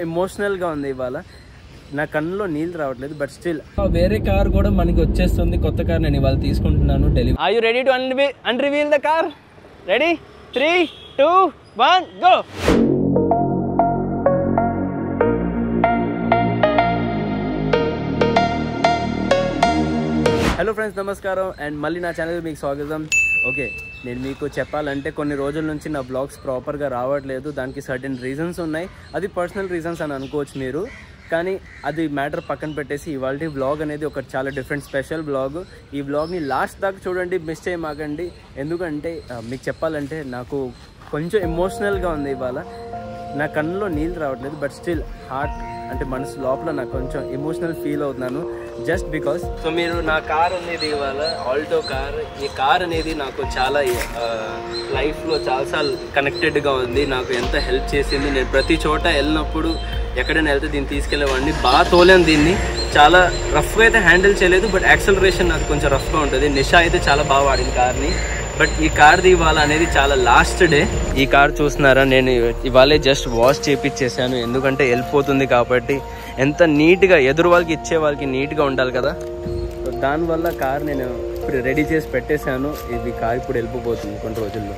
ఎమోషనల్గా ఉంది ఇవాళ. నా కన్నులో నీళ్ళు రావట్లేదు, బట్ స్టిల్ వేరే కార్ కూడా మనకి వచ్చేస్తుంది. కొత్త కార్ నేను ఇవాళ తీసుకుంటున్నాను delivery. Are you ready to unreveal the car? Ready? 3, 2, 1 go. Hello friends, నమస్కారం అండ్ మళ్ళీ నా ఛానల్ మీకు స్వాగతం. ఓకే, నేను మీకు చెప్పాలంటే కొన్ని రోజుల నుంచి నా బ్లాగ్స్ ప్రాపర్గా రావట్లేదు. దానికి సర్టెన్ రీజన్స్ ఉన్నాయి. అది పర్సనల్ రీజన్స్ అని అనుకోవచ్చు మీరు, కానీ అది మ్యాటర్ పక్కన పెట్టేసి ఇవాళ బ్లాగ్ అనేది ఒక చాలా డిఫరెంట్ స్పెషల్ బ్లాగ్. ఈ బ్లాగ్ని లాస్ట్ దాకా చూడండి, మిస్ చేయమాకండి. ఎందుకంటే మీకు చెప్పాలంటే నాకు కొంచెం ఎమోషనల్గా ఉంది ఇవాళ. నా కన్నులో నీళ్ళు రావట్లేదు, బట్ స్టిల్ హార్ట్ అంటే మనసు లోపల నాకు కొంచెం ఎమోషనల్ ఫీల్ అవుతున్నాను జస్ట్ బికాస్. సో మీరు నా కార్ అనేది ఇవాళ ఆల్టో కార్. ఈ కార్ అనేది నాకు చాలా లైఫ్లో చాలాసార్లు కనెక్టెడ్గా ఉంది. నాకు ఎంత హెల్ప్ చేసింది. నేను ప్రతి చోట వెళ్ళినప్పుడు ఎక్కడైనా వెళ్తే దీన్ని తీసుకెళ్ళేవాడిని. బాగా తోలేను దీన్ని. చాలా రఫ్గా అయితే హ్యాండిల్ చేయలేదు, బట్ యాక్సలరేషన్ నాకు కొంచెం రఫ్గా ఉంటుంది. నిషా అయితే చాలా బాగా వాడింది కార్ని. బట్ ఈ కార్ది ఇవాళ అనేది చాలా లాస్ట్ డే. ఈ కార్ చూస్తున్నారా, నేను ఇవాళే జస్ట్ వాష్ చేయించేసాను. ఎందుకంటే వెళ్ళిపోతుంది కాబట్టి ఎంత నీట్గా ఎదురు వాళ్ళకి ఇచ్చే వాళ్ళకి నీట్గా ఉండాలి కదా. సో దానివల్ల కార్ నేను ఇప్పుడు రెడీ చేసి పెట్టేశాను. ఇది కార్ ఇప్పుడు వెళ్ళిపోతుంది కొన్ని రోజుల్లో,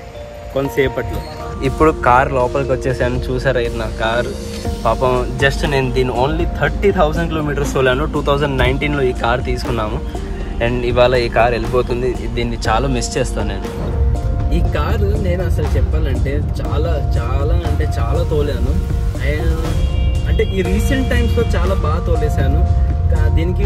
కొంతసేపట్లో. ఇప్పుడు కార్ లోపలికి వచ్చేసాను. చూసారా, ఇది నా కారు. పాపం జస్ట్ నేను దీన్ని ఓన్లీ 30,000 కిలోమీటర్స్ తోలాను. 2019లో ఈ కార్ తీసుకున్నాము అండ్ ఇవాళ ఈ కార్ వెళ్ళిపోతుంది. దీన్ని చాలా మిస్ చేస్తాను నేను. ఈ కారు నేను అసలు చెప్పాలంటే చాలా చాలా అంటే చాలా తోలాను. అంటే ఈ రీసెంట్ టైమ్స్లో చాలా బాగా తోలేసాను. దీనికి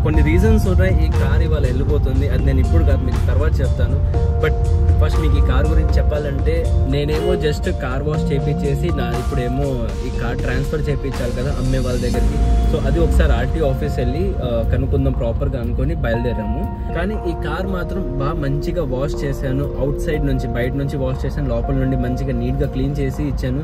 కొన్ని రీజన్స్ ఉన్నాయి. ఈ కార్ ఇవాళ వెళ్ళిపోతుంది. అది నేను ఇప్పుడు కాదు, మీకు తర్వాత చెప్తాను. బట్ ఫస్ట్ మీకు ఈ కార్ గురించి చెప్పాలంటే, నేనేమో జస్ట్ కార్ వాష్ చేయించేసి ఇప్పుడేమో ఈ కార్ ట్రాన్స్ఫర్ చేయించాలి కదా అమ్మే వాళ్ళ దగ్గరికి. సో అది ఒకసారి ఆర్టీ ఆఫీస్ వెళ్ళి కనుక్కుందాం ప్రాపర్గా అనుకొని బయలుదేరాము. కానీ ఈ కార్ మాత్రం బాగా మంచిగా వాష్ చేశాను. అవుట్ సైడ్ నుంచి బయట నుంచి వాష్ చేశాను, లోపల నుండి మంచిగా నీట్గా క్లీన్ చేసి ఇచ్చాను.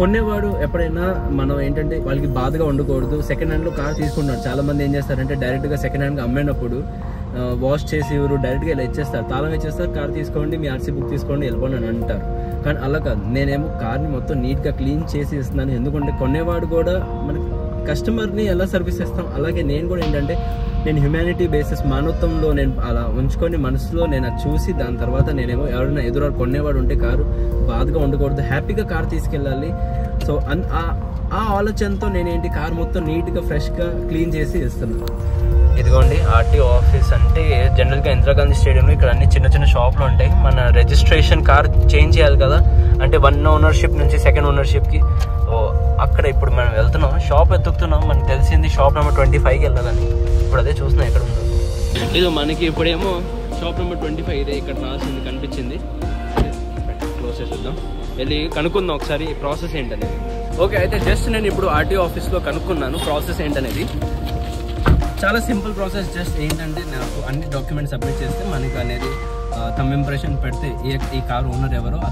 కొనేవాడు ఎప్పుడైనా మనం ఏంటంటే వాళ్ళకి బాధగా ఉండకూడదు. సెకండ్ హ్యాండ్లో కార్ తీసుకుంటున్నాడు. చాలా మంది ఏం చేస్తారంటే డైరెక్ట్గా సెకండ్ హ్యాండ్గా అమ్మినప్పుడు వాష్ చేసి ఎవరు డైరెక్ట్గా ఇలా ఇచ్చేస్తారు, తాళం ఇచ్చేస్తారు, కార్ తీసుకోండి, మీ ఆర్సీ బుక్ తీసుకోండి, వెళ్ళిపోండి అని అంటారు. కానీ అలా కాదు, నేనేమో కార్ని మొత్తం నీట్గా క్లీన్ చేసి ఇస్తున్నాను. ఎందుకంటే కొనేవాడు కూడా మనకి కస్టమర్ని ఎలా సర్వీస్ ఇస్తాం, అలాగే నేను కూడా ఏంటంటే నేను హ్యుమానిటీ బేసిస్ మానవత్వంలో నేను అలా ఉంచుకొని మనసులో నేను అది చూసి దాని తర్వాత నేనేమో ఎవరైనా ఎదురు కొనేవాడు ఉంటే కారు బాధగా ఉండకూడదు, హ్యాపీగా కార్ తీసుకెళ్ళాలి. సో ఆ ఆలోచనతో నేనేంటి కార్ మొత్తం నీట్గా ఫ్రెష్గా క్లీన్ చేసి ఇస్తున్నాను. ఇదిగోండి ఆర్టీ ఆఫీస్. అంటే జనరల్గా ఇందిరాగాంధీ స్టేడియంలో ఇక్కడ అన్ని చిన్న చిన్న షాపులు ఉంటాయి. మన రిజిస్ట్రేషన్ కార్ చేంజ్ చేయాలి కదా, అంటే 1 ఓనర్షిప్ నుంచి 2nd ఓనర్షిప్కి. అక్కడ ఇప్పుడు మనం వెళ్తున్నాం, షాప్ ఎత్తుకుతున్నాం. మనకు తెలిసింది షాప్ నెంబర్ 25కి వెళ్ళాలని. ఇప్పుడు అదే చూస్తున్నాం ఎక్కడ ఉందో. ఇది మనకి ఇప్పుడేమో షాప్ నెంబర్ 25 ఇదే ఇక్కడ రాసింది, కనిపించింది. క్లోజ్ చేసేద్దాం, వెళ్ళి కనుక్కుందాం ఒకసారి ప్రాసెస్ ఏంటనేది. ఓకే, అయితే జస్ట్ నేను ఇప్పుడు ఆర్టీ ఆఫీస్లో కనుక్కున్నాను ప్రాసెస్ ఏంటనేది. చాలా సింపుల్ ప్రాసెస్. జస్ట్ ఏంటంటే నాకు అన్ని డాక్యుమెంట్స్ సబ్మిట్ చేస్తే మనకి అనేది థంబ్ ఇంప్రెషన్ పెడితే ఈ కార్ ఓనర్ ఎవరో ఆ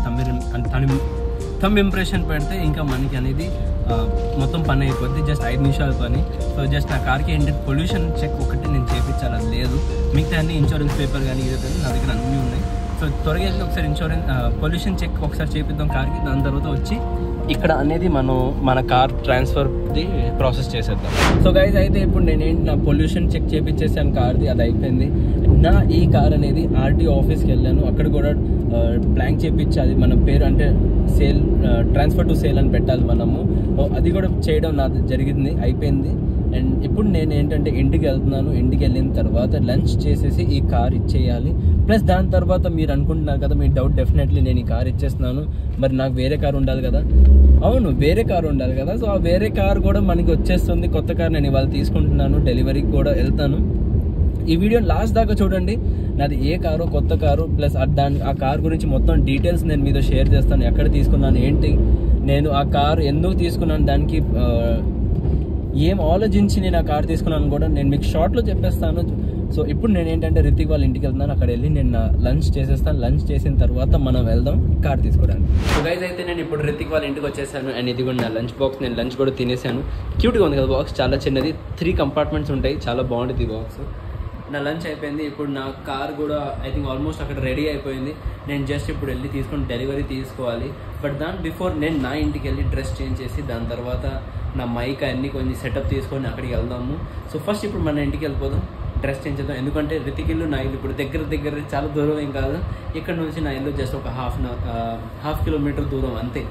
థంబ్ ఇంప్రెషన్ పెడితే ఇంకా మనకి అనేది మొత్తం పని అయిపోద్ది. జస్ట్ 5 నిమిషాల పని. సో జస్ట్ నా కార్కి ఏంటంటే పొల్యూషన్ చెక్ ఒకటి నేను చేయించాలి, అది లేదు. మిగతా అన్ని ఇన్సూరెన్స్ పేపర్ కానీ ఇది కానీ నా దగ్గర అన్నీ ఉన్నాయి. సో త్వరగా వెళ్ళి ఒకసారి పొల్యూషన్ చెక్ ఒకసారి చేపిద్దాం కార్కి. దాని తర్వాత వచ్చి ఇక్కడ అనేది మన కార్ ట్రాన్స్ఫర్ది ప్రాసెస్ చేసేద్దాం. సో గైజ్, అయితే ఇప్పుడు నేనేంటి నా పొల్యూషన్ చెక్ చేపించేసాను కార్ది, అది అయిపోయింది. నా ఈ కార్ అనేది ఆర్టీ ఆఫీస్కి వెళ్ళాను. అక్కడ కూడా బ్లాంక్ చేయించాలి, మన పేరు అంటే సేల్ ట్రాన్స్ఫర్ టు సేల్ అని పెట్టాలి మనము. అది కూడా చేయడం నాది జరిగింది, అయిపోయింది. అండ్ ఇప్పుడు నేను ఏంటంటే ఇంటికి వెళ్తున్నాను. ఇంటికి వెళ్ళిన తర్వాత లంచ్ చేసేసి ఈ కార్ ఇచ్చేయాలి. ప్లస్ దాని తర్వాత మీరు అనుకుంటున్నారు కదా, మీ డౌట్ డెఫినెట్లీ నేను ఈ కార్ ఇచ్చేస్తున్నాను, మరి నాకు వేరే కార్ ఉండాలి కదా. అవును, వేరే కార్ ఉండాలి కదా. సో ఆ వేరే కార్ కూడా మనకి వచ్చేస్తుంది. కొత్త కార్ నేను ఇవాళ తీసుకుంటున్నాను, డెలివరీకి కూడా వెళ్తాను. ఈ వీడియో లాస్ట్ దాకా చూడండి. నాది ఏ కారు, కొత్త కారు, ప్లస్ ఆ కార్ గురించి మొత్తం డీటెయిల్స్ నేను మీతో షేర్ చేస్తాను. ఎక్కడ తీసుకున్నాను, ఏంటి, నేను ఆ కార్ ఎందుకు తీసుకున్నాను, దానికి ఏం ఆలోచించి నేను ఆ కార్ తీసుకున్నాను కూడా నేను మీకు షార్ట్లో చెప్పేస్తాను. సో ఇప్పుడు నేను ఏంటంటే రితిక్ వాళ్ళ ఇంటికి వెళ్తున్నాను. అక్కడ వెళ్ళి నేను లంచ్ చేసేస్తాను. లంచ్ చేసిన తర్వాత మనం వెళ్దాం కార్ తీసుకోవడానికి. సో గైజ్, అయితే నేను ఇప్పుడు రితిక్ వాళ్ళ ఇంటికి వచ్చేసాను. అండ్ ఇది కూడా నా లంచ్ బాక్స్. నేను లంచ్ కూడా తినేసాను. క్యూట్గా ఉంది కదా బాక్స్, చాలా చిన్నది. 3 కంపార్ట్మెంట్స్ ఉంటాయి, చాలా బాగుంటుంది ఈ బాక్స్. నా లంచ్ అయిపోయింది. ఇప్పుడు నా కార్ కూడా ఐ థింక్ ఆల్మోస్ట్ అక్కడ రెడీ అయిపోయింది. నేను జస్ట్ ఇప్పుడు వెళ్ళి తీసుకొని డెలివరీ తీసుకోవాలి. బట్ దాని బిఫోర్ నేను నా ఇంటికి వెళ్ళి డ్రెస్ చేంజ్ చేసి దాని తర్వాత నా మైక్ అన్నీ కొంచెం సెటప్ తీసుకొని అక్కడికి వెళ్దాము. సో ఫస్ట్ ఇప్పుడు మన ఇంటికి వెళ్ళిపోదాం, డ్రెస్ చేంజ్ చేద్దాం. ఎందుకంటే రితిక్ ఇల్లు నా ఇల్లు ఇప్పుడు దగ్గర చాలా దూరం ఏం కాదు. ఇక్కడ నుంచి నా ఇల్లు జస్ట్ ఒక హాఫ్ కిలోమీటర్ దూరం అంతే.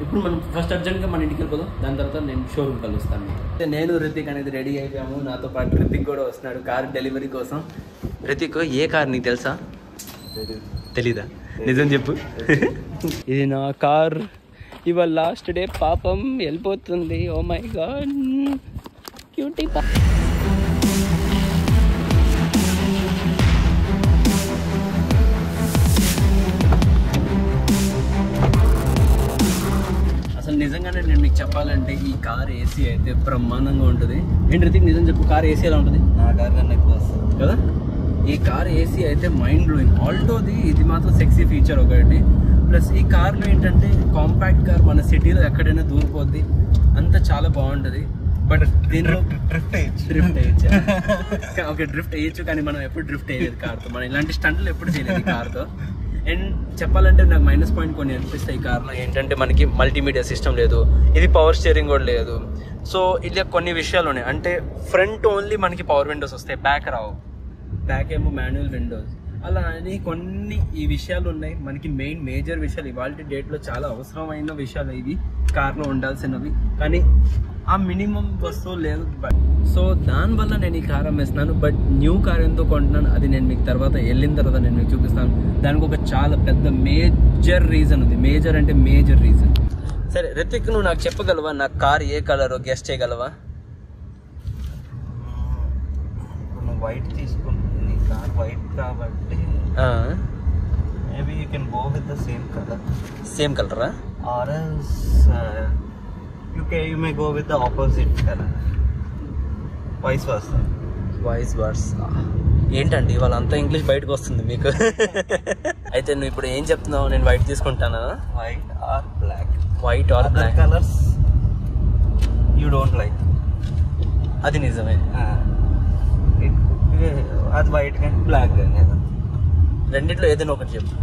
ఇప్పుడు మనం ఫస్ట్ అర్జెంట్గా మన ఇంటికి వెళ్ళిపోదాం, దాని తర్వాత నేను షోరూమ్ కలుస్తాను. నేను రితిక్ అనేది రెడీ అయిపోయాము. నాతో పాటు రితిక్ కూడా వస్తున్నాడు కార్ డెలివరీ కోసం. రితిక్, ఏ కార్ నీకు తెలుసా? తెలీదా? నిజం చెప్పు. ఇది నా కార్. ఇవాళ లాస్ట్ డే, పాపం వెళ్ళిపోతుంది. Oh my God, cutie. అసలు నిజంగానే నేను మీకు చెప్పాలంటే ఈ కార్ ఏసీ అయితే బ్రహ్మాండంగా ఉంటుంది. ఏంటి రితిక్, నిజం చెప్పు, కార్ ఏసీ ఎలా ఉంటుంది? నా కార్ కన్నా ఎక్కువ వస్తుంది కదా. ఈ కార్ ఏసీ అయితే మైండ్ బ్లోయింగ్. ఆల్టోది ఇది మాత్రం సెక్సీ ఫీచర్ ఒకటి. ప్లస్ ఈ కార్లో ఏంటంటే కాంపాక్ట్ కార్, మన సిటీలో ఎక్కడైనా దూరిపోద్ది, అంతా చాలా బాగుంటుంది. బట్ దీనిలో డ్రిఫ్ట్ వేయచ్చు. ఓకే, డ్రిఫ్ట్ వేయచ్చు, కానీ మనం ఎప్పుడు డ్రిఫ్ట్ వేయలేదు కార్తో. మనం ఇలాంటి స్టంట్లు ఎప్పుడు చేయలేదు ఈ కార్తో. అండ్ చెప్పాలంటే నాకు మైనస్ పాయింట్ కొన్ని అనిపిస్తాయి ఈ కార్లో. ఏంటంటే మనకి మల్టీమీడియా సిస్టమ్ లేదు, ఇది పవర్ స్టీరింగ్ కూడా లేదు. సో ఇలా కొన్ని విషయాలు ఉన్నాయి. అంటే ఫ్రంట్ ఓన్లీ మనకి పవర్ విండోస్ వస్తాయి, బ్యాక్ రావు. బ్యాక్ ఏమో మాన్యువల్ విండోస్. అలా అని కొన్ని ఈ విషయాలు ఉన్నాయి. మనకి మేజర్ విషయాలు ఇవాళ డేట్లో చాలా అవసరమైన విషయాలు ఇవి కార్లో ఉండాల్సినవి, కానీ ఆ మినిమం వస్తువు లేదు. సో దానివల్ల నేను ఈ కార్ అమ్మేస్తున్నాను. బట్ న్యూ కార్ ఎంతో కొంటున్నాను అది నేను మీకు తర్వాత వెళ్ళిన తర్వాత నేను మీకు చూపిస్తాను. దానికి ఒక చాలా పెద్ద మేజర్ రీజన్ ఉంది. మేజర్ అంటే మేజర్ రీజన్. సరే రితిక్, నువ్వు నాకు చెప్పగలవా నా కార్ ఏ కలర్ గెస్ట్ చేయగలవా? వైట్ తీసుకుంటుంది, నీ కార్ వైట్ కాబట్టి maybe you can go with the same colour. Same cholera? Or else you may go with the opposite color, vice versa. ఏంటండి వాళ్ళంతా ఇంగ్లీష్ బయటకు వస్తుంది మీకు? అయితే నువ్వు ఇప్పుడు ఏం చెప్తున్నావు? నేను వైట్ తీసుకుంటానా? White or black. White or black colours you don't like. అది నిజమే. అది వైట్ కానీ బ్లాక్ కానీ, రెండిట్లో ఏదైనా ఒకటి చెప్పు.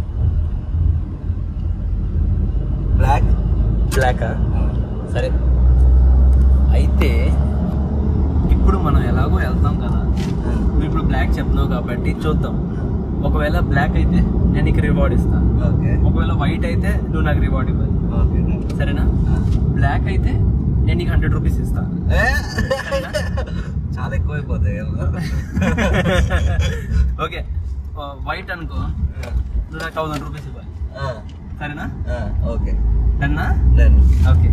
బ్లాకా? సరే, అయితే ఇప్పుడు మనం ఎలాగో వెళ్తాం కదా, నువ్వు ఇప్పుడు బ్లాక్ చెప్తున్నావు కాబట్టి చూద్దాం. ఒకవేళ బ్లాక్ అయితే నేను నీకు రివార్డ్ ఇస్తాను. ఒకవేళ వైట్ అయితే నువ్వు నాకు రివార్డ్ ఇవ్వాలి. సరేనా? బ్లాక్ అయితే నేను నీకు 100 రూపీస్ ఇస్తాను. చాలా ఎక్కువ అయిపోతాయి. ఓకే, వైట్ అనుకో, నువ్వు నాకు 1000 రూపీస్ ఇవ్వాలి. సరేనా? ఓకే, డన్నా? ఓకే.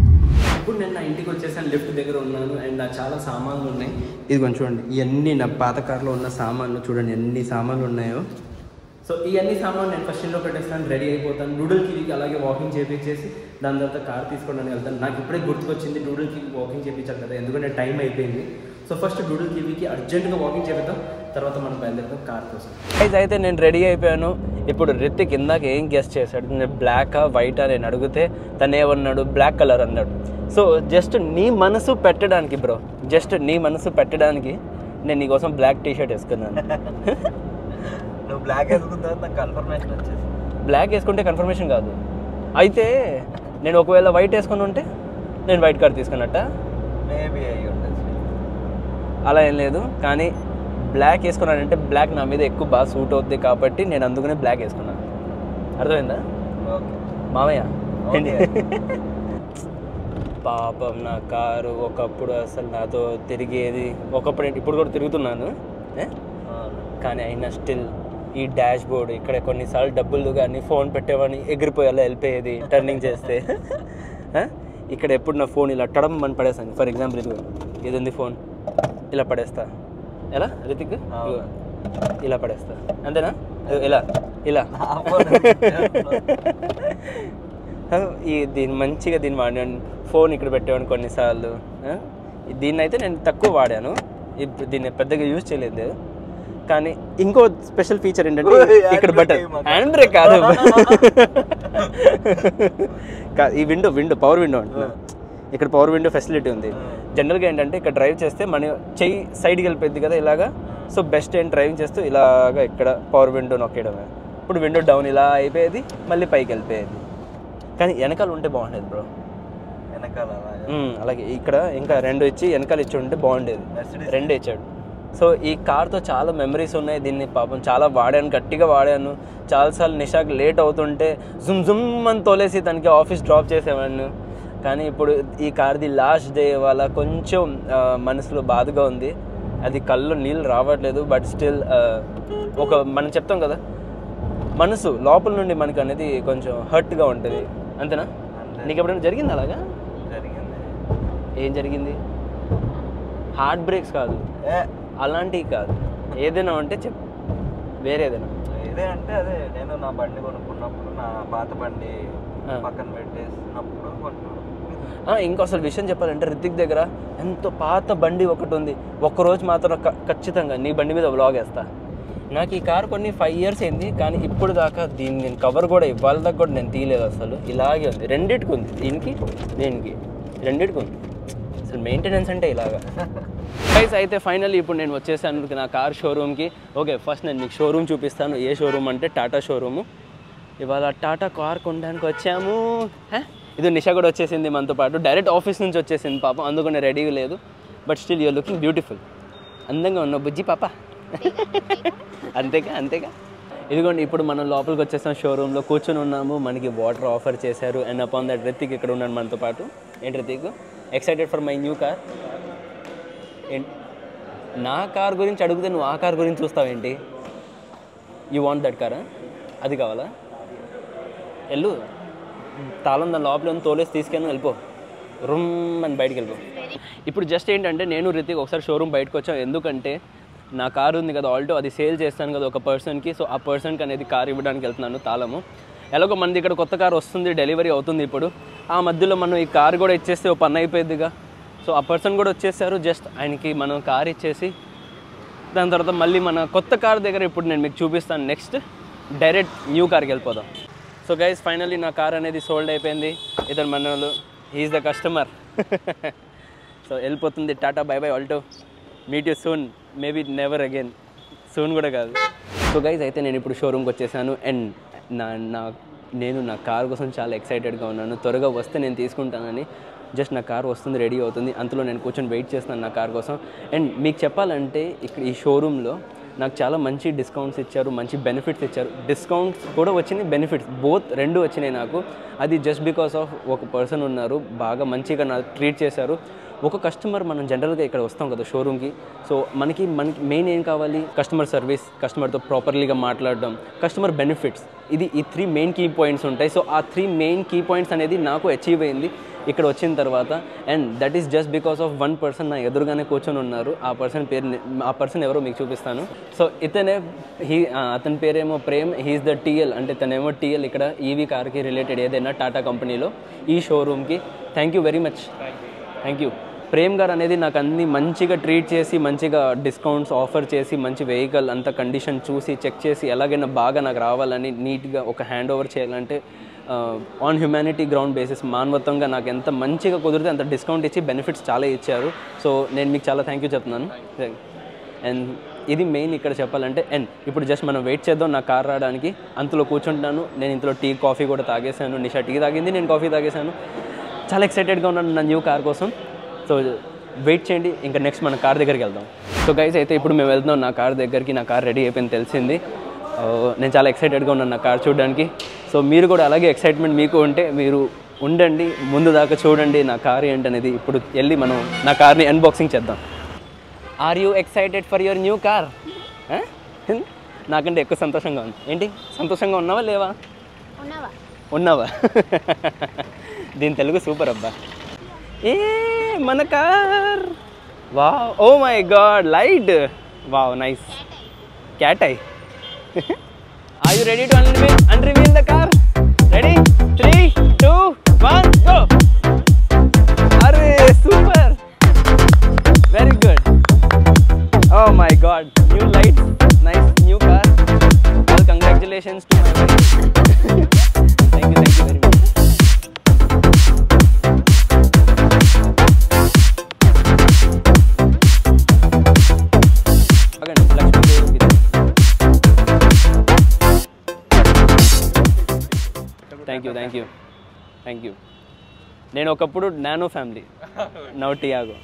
ఇప్పుడు నేను నా ఇంటికి వచ్చేసాను, లిఫ్ట్ దగ్గర ఉన్నాను. అండ్ నా చాలా సామాన్లు ఉన్నాయి. ఇది కొంచెం చూడండి, ఇవన్నీ నా పాత కార్లో ఉన్న సామాన్లు. చూడండి ఎన్ని సామాన్లు ఉన్నాయో. సో ఈ అన్ని సామాన్లు నేను ఫస్ట్ ఇంట్లో పెట్టేస్తాను, రెడీ అయిపోతాను. డూడుల్కి అలాగే వాకింగ్ చేయించేసి దాని తర్వాత కార్ తీసుకోవడానికి వెళ్తాను. నాకు ఇప్పుడే గుర్తుకొచ్చింది డూడుల్కి వాకింగ్ చేయించాలి కదా, ఎందుకంటే టైం అయిపోయింది. సో ఫస్ట్ డూడుల్కి అర్జెంట్గా వాకింగ్ చేపిద్దాం, తర్వాత మనం బయలుదేరుతాం కార్ కోసం. అయితే నేను రెడీ అయిపోయాను. ఇప్పుడు రితిక్ ఇందాక ఏం గెస్ట్ చేశాడు? నేను బ్లాకా వైటా నేను అడిగితే తను ఏమన్నాడు? బ్లాక్ కలర్ అన్నాడు. సో జస్ట్ నీ మనసు పెట్టడానికి బ్రో, జస్ట్ నీ మనసు పెట్టడానికి నేను నీకోసం బ్లాక్ టీషర్ట్ వేసుకున్నాను. నువ్వు బ్లాక్ వేసుకున్న నాకు కన్ఫర్మేషన్ వచ్చేసి. బ్లాక్ వేసుకుంటే కన్ఫర్మేషన్ కాదు. అయితే నేను ఒకవేళ వైట్ వేసుకుని ఉంటే నేను వైట్ కార్ తీసుకున్నట్ట. మేబీ అయ్యి ఉండొచ్చు. అలా ఏం లేదు, కానీ బ్లాక్ వేసుకున్నానంటే బ్లాక్ నా మీద ఎక్కువ బాగా సూట్ అవుద్ది కాబట్టి నేను అందుకనే బ్లాక్ వేసుకున్నాను. అర్థమైందా మామయ్య? పాపం నా కారు ఒకప్పుడు అసలు నాతో తిరిగేది. ఒకప్పుడు ఇప్పుడు కూడా తిరుగుతున్నాను, కానీ అయినా స్టిల్ ఈ డాష్ బోర్డు ఇక్కడ కొన్నిసార్లు డబ్బులు కానీ ఫోన్ పెట్టేవాడిని ఎగిరిపోయేలా వెళ్ళిపోయేది టర్నింగ్ చేస్తే. ఇక్కడ ఎప్పుడు నా ఫోన్ ఇలా టడమ్ అని పడేస్తాను. ఫర్ ఎగ్జాంపుల్ ఇది ఉంది ఫోన్, ఇలా పడేస్తా. ఎలా రితిక్? ఇలా పడేస్తా, అంతేనా? ఇలా ఇలా దీన్ని మంచిగా దీన్ని వాడాను. ఫోన్ ఇక్కడ పెట్టేవాడిని కొన్నిసార్లు. దీన్ని అయితే నేను తక్కువ వాడాను, దీన్ని పెద్దగా యూజ్ చేయలేదు. కానీ ఇంకో స్పెషల్ ఫీచర్ ఏంటంటే ఇక్కడ బటన్, హ్యాండ్ బ్రేక్ కాదు, ఈ విండో పవర్ విండో అంటున్నా. ఇక్కడ పవర్ విండో ఫెసిలిటీ ఉంది. జనరల్గా ఏంటంటే ఇక్కడ డ్రైవ్ చేస్తే మన చెయ్యి సైడ్కి వెళ్ళిపోయింది కదా ఇలాగా, సో బెస్ట్ ఏంటి డ్రైవింగ్ చేస్తూ ఇలాగా ఇక్కడ పవర్ విండో నొక్కేయడమే. ఇప్పుడు విండో డౌన్ ఇలా అయిపోయేది, మళ్ళీ పైకి వెళ్ళిపోయేది. కానీ వెనకాల ఉంటే బాగుండేది బ్రో, వెనకాల అలాగే ఇక్కడ ఇంకా 2 ఇచ్చి వెనకాల ఇచ్చి ఉంటే బాగుండేది. 2 ఇచ్చాడు. సో ఈ కార్తో చాలా మెమరీస్ ఉన్నాయి. దీన్ని పాపం చాలా వాడాను, గట్టిగా వాడాను. చాలాసార్లు నిషాకి లేట్ అవుతుంటే జుమ్ జుమ్ అని తోలేసి తనకి ఆఫీస్ డ్రాప్ చేసేవాడిని. కానీ ఇప్పుడు ఈ కార్ది లాస్ట్ డే వల్ల కొంచెం మనసులో బాధగా ఉంది. అది కళ్ళు నీళ్ళు రావట్లేదు. బట్ స్టిల్ ఒక మనం చెప్తాం కదా, మనసు లోపల నుండి మనకు అనేది కొంచెం హర్ట్గా ఉంటుంది. అంతేనా? నీకు ఎప్పుడైనా జరిగింది అలాగా? ఏం జరిగింది? హార్ట్ బ్రేక్స్ కాదు, అలాంటివి కాదు, ఏదైనా ఉంటే చెప్పు. వేరేదైనా ఇదే అంటే అదే నేను నా బండి కొనుక్కున్నప్పుడు నా పాత బండి పక్కన పెట్టేసినప్పుడు ఇంకో అసలు విషయం చెప్పాలంటే రితిక్ దగ్గర ఎంతో పాత బండి ఒకటి ఉంది. ఒక్కరోజు మాత్రం ఖచ్చితంగా నీ బండి మీద వ్లాగ్ వేస్తా. నాకు ఈ కార్ కొన్ని 5 years అయింది, కానీ ఇప్పుడు దాకా దీన్ని నేను కవర్ కూడా ఇవాళ దాకా కూడా నేను తీయలేదు. అసలు ఇలాగే ఉంది, రెండింటికి ఉంది, దీనికి దేనికి రెండింటికి ఉంది. అసలు మెయింటెనెన్స్ అంటే ఇలాగా. గైస్ అయితే ఫైనల్లీ ఇప్పుడు నేను వచ్చేసాను నా కార్ షోరూమ్కి. ఓకే, ఫస్ట్ నేను మీకు షోరూమ్ చూపిస్తాను. ఏ షోరూమ్ అంటే టాటా షోరూము. ఇవాళ టాటా కార్ కొనడానికి వచ్చాము. ఇది నిషా కూడా వచ్చేసింది మనతో పాటు, డైరెక్ట్ ఆఫీస్ నుంచి వచ్చేసింది పాపం, అందుకనే రెడీగా లేదు. But still you're looking beautiful. అందంగా ఉన్నావు బుజ్జి పాప. అంతేగా. ఇదిగోండి ఇప్పుడు మనం లోపలికి వచ్చేసాం, షోరూంలో కూర్చొని ఉన్నాము. మనకి వాటర్ ఆఫర్ చేశారు. అండ్ అపాన్ దట్ రితిక్ ఇక్కడ ఉన్నాడు మనతో పాటు. ఏంటి Ritik, excited for my new car? ఏంటి నా కార్ గురించి అడిగితే నువ్వు ఆ కార్ గురించి చూస్తావేంటి? యూ వాంట్ దట్ కారా? అది కావాలా? వెళ్ళు, తాళం దాని లోపల తోలేసి తీసుకెళ్ళి వెళ్ళిపో, రూమ్ అని బయటికి వెళ్ళిపో. ఇప్పుడు జస్ట్ ఏంటంటే నేను రితిక్ ఒకసారి షోరూమ్ బయటకు వచ్చాం. ఎందుకంటే నా కారు ఉంది కదా ఆల్టో, అది సేల్ చేస్తాను కదా ఒక పర్సన్కి. సో ఆ పర్సన్కి అనేది కార్ ఇవ్వడానికి వెళ్తున్నాను తాళము. ఎలాగో మనది ఇక్కడ కొత్త కార్ వస్తుంది, డెలివరీ అవుతుంది ఇప్పుడు. ఆ మధ్యలో మనం ఈ కార్ కూడా ఇచ్చేస్తే ఓ పని అయిపోయిద్దిగా. సో ఆ పర్సన్ కూడా వచ్చేసారు. జస్ట్ ఆయనకి మనం కార్ ఇచ్చేసి దాని తర్వాత మళ్ళీ మన కొత్త కార్ దగ్గర ఇప్పుడు నేను మీకు చూపిస్తాను. నెక్స్ట్ డైరెక్ట్ న్యూ కార్కి వెళ్ళిపోదాం. సో గైస్ ఫైనల్లీ నా కార్ అనేది సోల్డ్ అయిపోయింది. ఇతను మన వాళ్ళు, హీఈస్ ద కస్టమర్. సో వెళ్ళిపోతుంది. Tata bye by Alto, meet you soon, maybe never again, soon కూడా కాదు. సో గైస్ అయితే నేను ఇప్పుడు షోరూమ్కి వచ్చేసాను. అండ్ నేను నా కార్ కోసం చాలా ఎక్సైటెడ్గా ఉన్నాను. త్వరగా వస్తే నేను తీసుకుంటానని. జస్ట్ నా కార్ వస్తుంది, రెడీ అవుతుంది, అంతలో నేను కూర్చొని వెయిట్ చేస్తున్నాను నా కార్ కోసం. అండ్ మీకు చెప్పాలంటే ఇక్కడ ఈ షోరూంలో నాకు చాలా మంచి డిస్కౌంట్స్ ఇచ్చారు, మంచి బెనిఫిట్స్ ఇచ్చారు. డిస్కౌంట్స్ కూడా వచ్చినాయి, బెనిఫిట్స్ బోత్ రెండు వచ్చినాయి నాకు. అది జస్ట్ బికాస్ ఆఫ్ ఒక పర్సన్ ఉన్నారు, బాగా మంచిగా నా ట్రీట్ చేశారు. ఒక కస్టమర్, మనం జనరల్గా ఇక్కడ వస్తాం కదా షోరూమ్కి, సో మనకి మెయిన్ ఏం కావాలి? కస్టమర్ సర్వీస్, కస్టమర్తో ప్రాపర్లీగా మాట్లాడడం, కస్టమర్ బెనిఫిట్స్. ఈ 3 మెయిన్ కీ పాయింట్స్ ఉంటాయి. సో ఆ 3 మెయిన్ కీ పాయింట్స్ అనేది నాకు అచీవ్ అయింది ఇక్కడ వచ్చిన తర్వాత. And that is just because of one person నా ఎదురుగానే కూర్చొని ఉన్నారు. ఆ పర్సన్ ఎవరో మీకు చూపిస్తాను. సో అతని పేరేమో ప్రేమ్, హీఈస్ ద టీఎల్, అంటే తనేమో టీఎల్ ఇక్కడ ఈవీ కార్కి రిలేటెడ్ ఏదైనా టాటా కంపెనీలో ఈ షోరూమ్కి. Thank you very much, thank you. Prem గారు అనేది నాకు అన్ని మంచిగా ట్రీట్ చేసి, మంచిగా డిస్కౌంట్స్ ఆఫర్ చేసి, మంచి వెహికల్ అంత కండిషన్ చూసి చెక్ చేసి ఎలాగైనా బాగా నాకు రావాలని నీట్గా ఒక హ్యాండ్ ఓవర్ చేయాలంటే ఆన్ హ్యుమానిటీ గ్రౌండ్ బేసిస్, మానవత్వంగా నాకు ఎంత మంచిగా కుదిరితే అంత డిస్కౌంట్ ఇచ్చి బెనిఫిట్స్ చాలా ఇచ్చారు. సో నేను మీకు చాలా థ్యాంక్ యూ చెప్తున్నాను. అండ్ ఇది మెయిన్ ఇక్కడ చెప్పాలంటే. అండ్ ఇప్పుడు జస్ట్ మనం వెయిట్ చేద్దాం నా కార్ రావడానికి. అంతలో కూర్చుంటాను నేను. ఇంతలో టీ కాఫీ కూడా తాగేశాను. నిషా టీ తాగింది, నేను కాఫీ తాగేశాను. చాలా ఎక్సైటెడ్గా ఉన్నాను నా న్యూ కార్ కోసం. సో వెయిట్ చేయండి, ఇంకా నెక్స్ట్ మన కార్ దగ్గరికి వెళ్దాం. సో గైస్ అయితే ఇప్పుడు మేము వెళ్తున్నాం నా కార్ దగ్గరికి. నా కార్ రెడీ అయిపోయింది తెలిసింది. నేను చాలా ఎక్సైటెడ్గా ఉన్నాను నా కార్ చూడడానికి. సో మీరు కూడా అలాగే ఎక్సైట్మెంట్ మీకు ఉంటే మీరు ఉండండి, ముందు దాకా చూడండి నా కార్ ఏంటనేది. ఇప్పుడు వెళ్ళి మనం నా కార్ని అన్బాక్సింగ్ చేద్దాం. Are you excited for your new car? నాకంటే ఎక్కువ సంతోషంగా ఉంది. ఏంటి సంతోషంగా ఉన్నావా లేవా? ఉన్నావా? దీని తెలుగు సూపర్ అబ్బా. ఏ మన car, wow, oh my God, light, wow, nice. Cat eye. Are you ready to unreveal the car? Ready? 3, 2, 1, go. అరే super, very good. Oh my God, new light, nice new car. All congratulations to my wife. Thank you very much. Thank you. నేను ఒకప్పుడు nano family, now Tiago.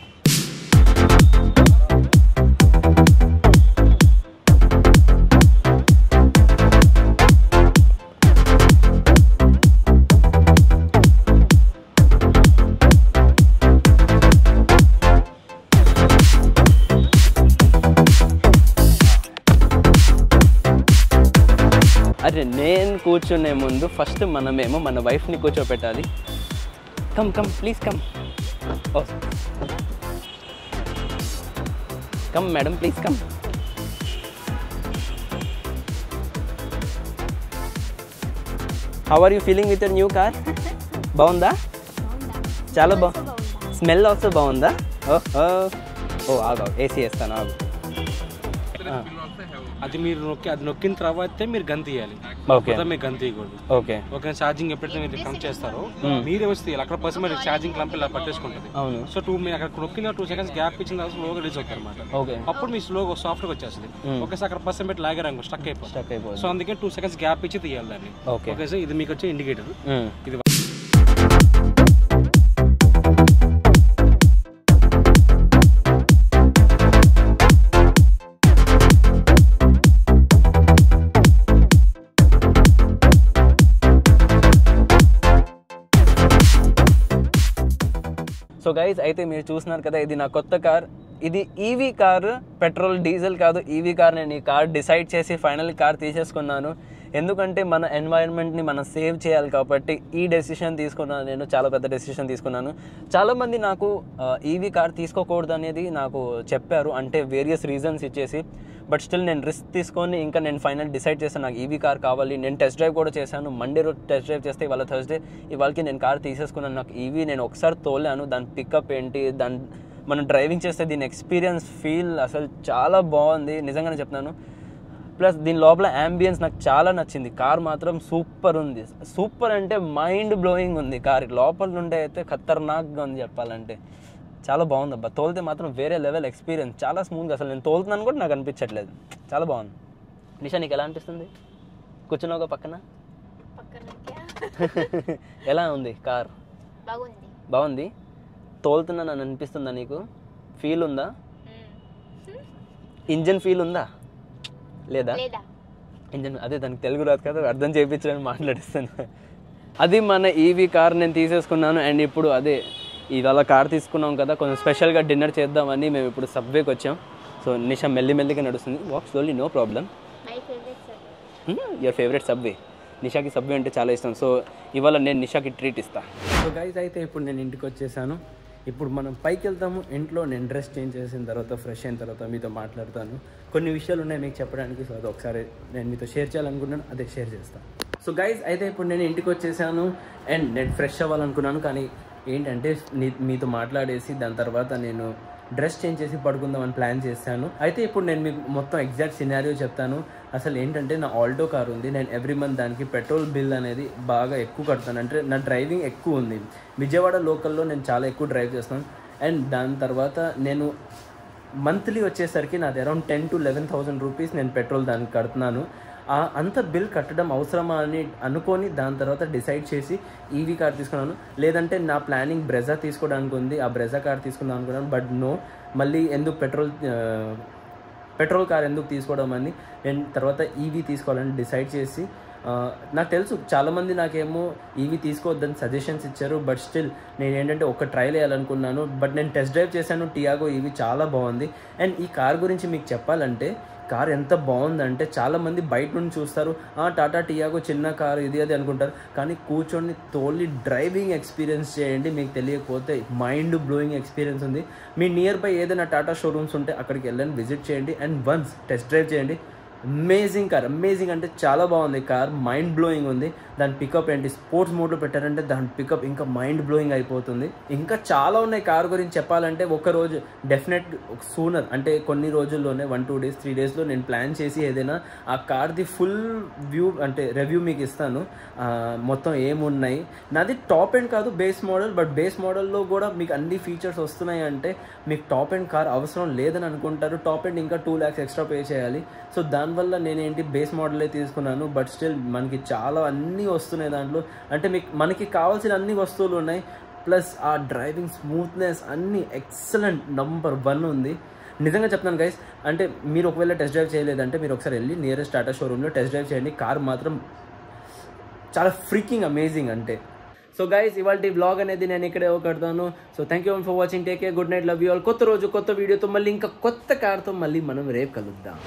అరే నేను కూర్చునే ముందు first మనమేమో మన వైఫ్ని కూర్చోపెట్టాలి. Come please come. Come madam, please come. How are you feeling with your new car? బాగుందా? చాలా స్మెల్ ఆల్సో బాగుందా? ఓ ఆగు, ఏసీ వేస్తాను, ఆగు. అది మీరు నొక్కిన తర్వాత మీరు గన్ తీయాలి. మీరు గన్ తీయకూడదు. ఓకే. ఛార్జింగ్ ఎప్పుడైతే మీరు కనెక్ట్ చేస్తారో మీరే వచ్చి తీయాలి. అక్కడ పర్సన్ మీరు ఛార్జింగ్ క్లంప్ ఇలా పట్టేసుకుంటుంది. సో మీరు అక్కడ నొక్కిన 2 seconds గ్యాప్ ఇచ్చిన తర్వాత స్లోగా రిలీజ్ అవుతారు అనమాట. అప్పుడు మీ స్లోగా సాఫ్ట్గా వచ్చేస్తుంది. ఒకేసారి అక్కడ పర్సన్ పెట్టి లాగారు స్టక్ అయిపోతుంది. సో అందుకే 2 seconds గ్యాప్ ఇచ్చి తీయాలి దాన్ని. ఓకే సార్, ఇది మీకు వచ్చే ఇండికేటర్. ఇది సో గైజ్, అయితే మీరు చూస్తున్నారు కదా, ఇది నా కొత్త కార్. ఇది ఈవీ కార్, పెట్రోల్ డీజిల్ కాదు, ఈవీ కార్. నేను ఈ కార్ డిసైడ్ చేసి ఫైనల్ కార్ తీసేసుకున్నాను. ఎందుకంటే మన ఎన్వైరన్మెంట్ని మనం సేవ్ చేయాలి కాబట్టి ఈ డెసిషన్ తీసుకున్నాను. నేను చాలా పెద్ద డెసిషన్ తీసుకున్నాను. చాలామంది నాకు ఈవీ కార్ తీసుకోకూడదు అనేది నాకు చెప్పారు, అంటే వేరియస్ రీజన్స్ ఇచ్చేసి. బట్ స్టిల్ నేను రిస్క్ తీసుకొని ఇంకా నేను ఫైనల్ డిసైడ్ చేశాను, నాకు ఈవీ కార్ కావాలి. నేను టెస్ట్ డ్రైవ్ కూడా చేశాను. మండే రోజు టెస్ట్ డ్రైవ్ చేస్తే ఇవాళ థర్స్డే, ఇవాళకి నేను కార్ తీసేసుకున్నాను. నాకు ఈవీ నేను ఒకసారి తోలాను, దాని పికప్ ఏంటి, దాని మనం డ్రైవింగ్ చేస్తే దీని ఎక్స్పీరియన్స్ ఫీల్ అసలు చాలా బాగుంది, నిజంగానే చెప్తున్నాను. ప్లస్ దీని లోపల యాంబియన్స్ నాకు చాలా నచ్చింది. కార్ మాత్రం సూపర్ ఉంది. సూపర్ అంటే మైండ్ బ్లోయింగ్ ఉంది. కార్ లోపల నుండి అయితే ఖతర్నాక్గా ఉంది చెప్పాలంటే. చాలా బాగుంది అబ్బా. తోలితే మాత్రం వేరే లెవెల్ ఎక్స్పీరియన్స్, చాలా స్మూత్గా. అసలు నేను తోలుతున్నాను కూడా నాకు అనిపించట్లేదు. చాలా బాగుంది. నిషా, నీకు ఎలా అనిపిస్తుంది? కూర్చున్నావుగా పక్కన. ఎలా ఉంది కార్? బాగుంది. తోలుతున్నా అని అనిపిస్తుందా నీకు? ఫీల్ ఉందా? ఇంజన్ ఫీల్ ఉందా లేదా? ఇంజన్ అదే, దానికి తెలుగు రాదు కదా, అర్థం చేయించడానికి మాట్లాడిస్తాను. అది మన ఈవీ కార్ నేను తీసేసుకున్నాను. అండ్ ఇప్పుడు అదే ఇవాళ కార్ తీసుకున్నాం కదా, కొంచెం స్పెషల్గా డిన్నర్ చేద్దామని మేము ఇప్పుడు సబ్వేకి వచ్చాం. సో నిషా మెల్లిగా నడుస్తుంది. Walk slowly, no problem. Your favourite subway. నిషాకి సబ్వే అంటే చాలా ఇష్టం. సో ఇవాళ నేను నిషాకి ట్రీట్ ఇస్తాను. సో గైస్, అయితే ఇప్పుడు నేను ఇంటికి వచ్చేసాను. ఇప్పుడు మనం పైకి వెళ్తాము. ఇంట్లో నేను డ్రెస్ చేంజ్ చేసిన తర్వాత, ఫ్రెష్ అయిన తర్వాత మీతో మాట్లాడతాను. కొన్ని విషయాలు ఉన్నాయి మీకు చెప్పడానికి. సో అది ఒకసారి నేను మీతో షేర్ చేయాలనుకున్నాను, అదే షేర్ చేస్తాను. సో గైస్, అయితే ఇప్పుడు నేను ఇంటికి వచ్చేసాను అండ్ నేను ఫ్రెష్ అవ్వాలనుకున్నాను. కానీ ఏంటంటే మీతో మాట్లాడేసి దాని తర్వాత నేను డ్రెస్ చేంజ్ చేసి పడుకుందామని ప్లాన్ చేశాను. అయితే ఇప్పుడు నేను మీకు మొత్తం ఎగ్జాక్ట్ సినారియో చెప్తాను. అసలు ఏంటంటే నా ఆల్టో కార్ ఉంది. నేను ఎవ్రీ మంత్ దానికి పెట్రోల్ బిల్ అనేది బాగా ఎక్కువ కడతాను. అంటే నా డ్రైవింగ్ ఎక్కువ ఉంది. విజయవాడ లోకల్లో నేను చాలా ఎక్కువ డ్రైవ్ చేస్తాను. అండ్ దాని తర్వాత నేను మంత్లీ వచ్చేసరికి నాది అరౌండ్ 10,000 to 11,000 రూపీస్ నేను పెట్రోల్ దానికి కడుతున్నాను. అంత బిల్ కట్టడం అవసరమా అని అనుకొని దాని తర్వాత డిసైడ్ చేసి ఈవీ కార్ తీసుకున్నాను. లేదంటే నా ప్లానింగ్ బ్రెజా తీసుకోవడానికి ఉంది, ఆ బ్రెజా కార్ తీసుకుందాం అనుకున్నాను. బట్ నో, మళ్ళీ ఎందుకు పెట్రోల్ కార్ ఎందుకు తీసుకోవడం అని నేను తర్వాత ఈవీ తీసుకోవాలని డిసైడ్ చేసి, నాకు తెలుసు చాలామంది నాకేమో ఈవీ తీసుకోవద్దని సజెషన్స్ ఇచ్చారు. బట్ స్టిల్ నేను ఏంటంటే ఒక ట్రైల్ వేయాలనుకున్నాను. బట్ నేను టెస్ట్ డ్రైవ్ చేశాను. టియాగో ఈవీ చాలా బాగుంది. అండ్ ఈ కార్ గురించి మీకు చెప్పాలంటే, కార్ ఎంత బాగుందంటే చాలామంది బయట నుండి చూస్తారు, టాటా టియాగో చిన్న కారు ఇది అది అనుకుంటారు. కానీ కూర్చొని తోలి డ్రైవింగ్ ఎక్స్పీరియన్స్ చేయండి, మీకు తెలియకపోతే మైండ్ బ్లోయింగ్ ఎక్స్పీరియన్స్ ఉంది. మీ నియర్ బై ఏదైనా టాటా షోరూమ్స్ ఉంటే అక్కడికి వెళ్ళండి, విజిట్ చేయండి అండ్ వన్స్ టెస్ట్ డ్రైవ్ చేయండి. అమేజింగ్ కార్, అమేజింగ్ అంటే చాలా బాగుంది కార్, మైండ్ బ్లోయింగ్ ఉంది. దాని పికప్ ఏంటి, స్పోర్ట్స్ మోడ్లో పెట్టారంటే దాని పికప్ ఇంకా మైండ్ బ్లోయింగ్ అయిపోతుంది. ఇంకా చాలా ఉన్నాయి కార్ గురించి చెప్పాలంటే. ఒకరోజు డెఫినెట్ సూనర్ అంటే కొన్ని రోజుల్లోనే 1-2 days 3 daysలో నేను ప్లాన్ చేసి ఏదైనా ఆ కార్ది ఫుల్ వ్యూ అంటే రివ్యూ మీకు ఇస్తాను. మొత్తం ఏమున్నాయి. నాది టాప్ ఎండ్ కాదు, బేస్ మోడల్. బట్ బేస్ మోడల్లో కూడా మీకు అన్ని ఫీచర్స్ వస్తున్నాయి అంటే మీకు టాప్ ఎండ్ కార్ అవసరం లేదని అనుకుంటారు. టాప్ ఎండ్ ఇంకా 2 lakhs ఎక్స్ట్రా పే చేయాలి. సో దాని దానివల్ల నేనేంటి బేస్ మోడలే తీసుకున్నాను. బట్ స్టిల్ మనకి చాలా అన్నీ వస్తున్నాయి దాంట్లో. అంటే మనకి కావాల్సిన అన్ని వస్తువులు ఉన్నాయి. ప్లస్ ఆ డ్రైవింగ్ స్మూత్నెస్ అన్నీ ఎక్సలెంట్ నంబర్ 1 ఉంది. నిజంగా చెప్తాను గైస్, అంటే మీరు ఒకవేళ టెస్ట్ డ్రైవ్ చేయలేదంటే మీరు ఒకసారి వెళ్ళి నియరెస్ట్ టాటా షోరూంలో టెస్ట్ డ్రైవ్ చేయండి. కార్ మాత్రం చాలా ఫ్రీకింగ్ అమేజింగ్ అంటే. సో గైస్, ఇవాళ వ్లాగ్ అనేది నేను ఇక్కడే కడతాను. So thank you for watching. Take care, good night, love you all. కొత్త రోజు కొత్త వీడియోతో మళ్ళీ ఇంకా కొత్త కార్తో మళ్ళీ మనం రేపు కలుద్దాం.